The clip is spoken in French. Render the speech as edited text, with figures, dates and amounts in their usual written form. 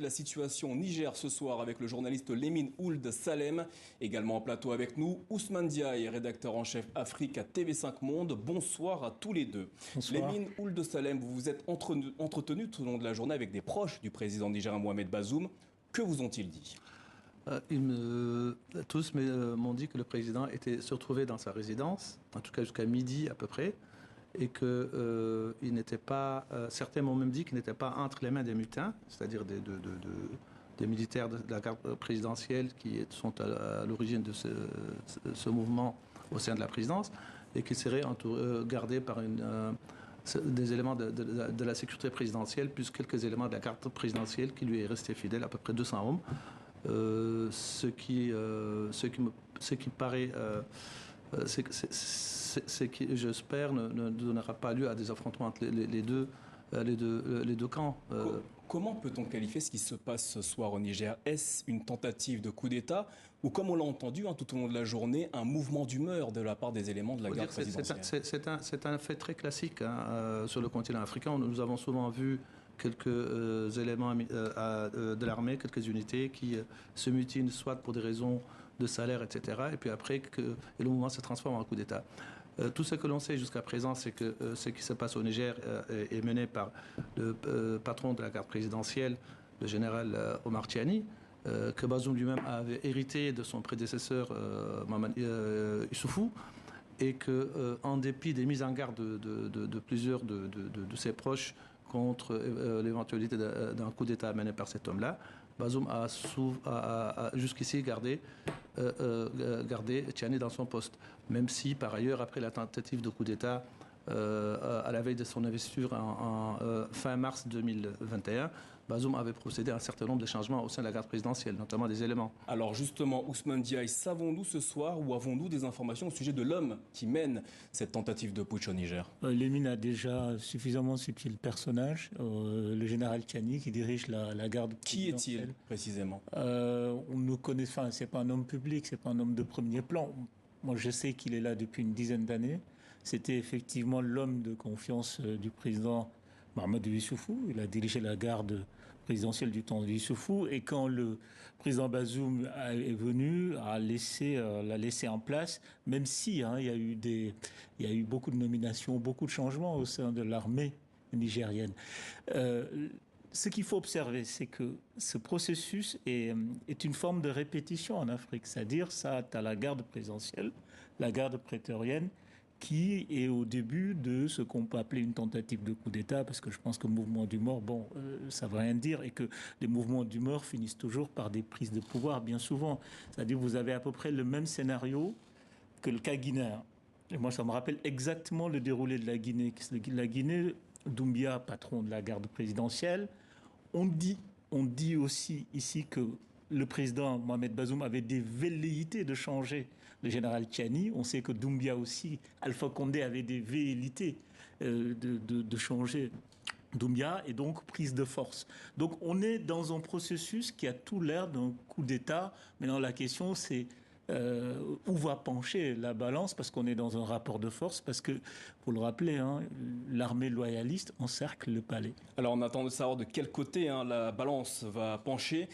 La situation au Niger ce soir avec le journaliste Lemine Ould Salem. Également en plateau avec nous, Ousmane Diaye, rédacteur en chef Afrique à TV5 Monde. Bonsoir à tous les deux. Bonsoir. Lemine Ould Salem, vous vous êtes entretenu tout au long de la journée avec des proches du président nigérien Mohamed Bazoum. Que vous ont-ils dit? Tous m'ont dit que le président se retrouvait dans sa résidence, en tout cas jusqu'à midi à peu près, et que il n'était pas. Certains m'ont même dit qu'il n'était pas entre les mains des mutins, c'est-à-dire des militaires de la garde présidentielle qui sont à l'origine de ce mouvement au sein de la présidence, et qu'il serait gardé par des éléments de la sécurité présidentielle, plus quelques éléments de la garde présidentielle qui lui est resté fidèle, à peu près 200 hommes. Ce qui paraît, c'est qui, j'espère, ne donnera pas lieu à des affrontements entre les deux camps. Comment peut-on qualifier ce qui se passe ce soir au Niger? Est-ce une tentative de coup d'État ou, comme on l'a entendu tout au long de la journée, un mouvement d'humeur de la part des éléments de la garde présidentielle? C'est un fait très classique sur le continent africain. Nous avons souvent vu quelques éléments de l'armée, quelques unités qui se mutinent soit pour des raisons de salaire, etc. Et puis après, le mouvement se transforme en coup d'État. Tout ce que l'on sait jusqu'à présent, c'est que ce qui se passe au Niger est mené par le patron de la garde présidentielle, le général Omar Tiani, que Bazoum lui-même avait hérité de son prédécesseur Maman Issoufou, et que, en dépit des mises en garde de plusieurs de ses proches contre l'éventualité d'un coup d'État mené par cet homme-là, Bazoum a jusqu'ici gardé Tiani dans son poste. Même si, par ailleurs, après la tentative de coup d'État, à la veille de son investiture en fin mars 2021, Bazoum avait procédé à un certain nombre de changements au sein de la garde présidentielle, notamment des éléments. Alors justement, Ousmane Diaye, savons-nous ce soir ou avons-nous des informations au sujet de l'homme qui mène cette tentative de putsch au Niger? Lemine a déjà suffisamment situé le personnage, le général Tiani qui dirige la garde présidentielle. Qui est-il précisément? On ne connaît, enfin, c'est pas un homme public, c'est pas un homme de premier plan. Moi, je sais qu'il est là depuis une dizaine d'années. C'était effectivement l'homme de confiance du président Mahamadou Issoufou. Il a dirigé la garde présidentielle du temps d'Issoufou. Et quand le président Bazoum est venu, l'a laissé en place, même si il y a eu beaucoup de nominations, beaucoup de changements au sein de l'armée nigérienne. Ce qu'il faut observer, c'est que ce processus est une forme de répétition en Afrique. C'est-à-dire, ça, tu as la garde présidentielle, la garde prétorienne, qui est au début de ce qu'on peut appeler une tentative de coup d'État, parce que je pense que le mouvement d'humeur, ça ne veut rien dire, et que les mouvements d'humeur finissent toujours par des prises de pouvoir, bien souvent. C'est-à-dire, vous avez à peu près le même scénario que le cas guinéen. Et moi, ça me rappelle exactement le déroulé de la Guinée. La Guinée, Doumbia, patron de la garde présidentielle, on dit aussi ici que le président Mohamed Bazoum avait des velléités de changer le général Tiani. On sait que Doumbia aussi, Alpha Condé avait des velléités de changer Doumbia, et donc prise de force. Donc on est dans un processus qui a tout l'air d'un coup d'État. Maintenant la question c'est où va pencher la balance, parce qu'on est dans un rapport de force, parce que, pour le rappeler, l'armée loyaliste encercle le palais. Alors on attend de savoir de quel côté la balance va pencher.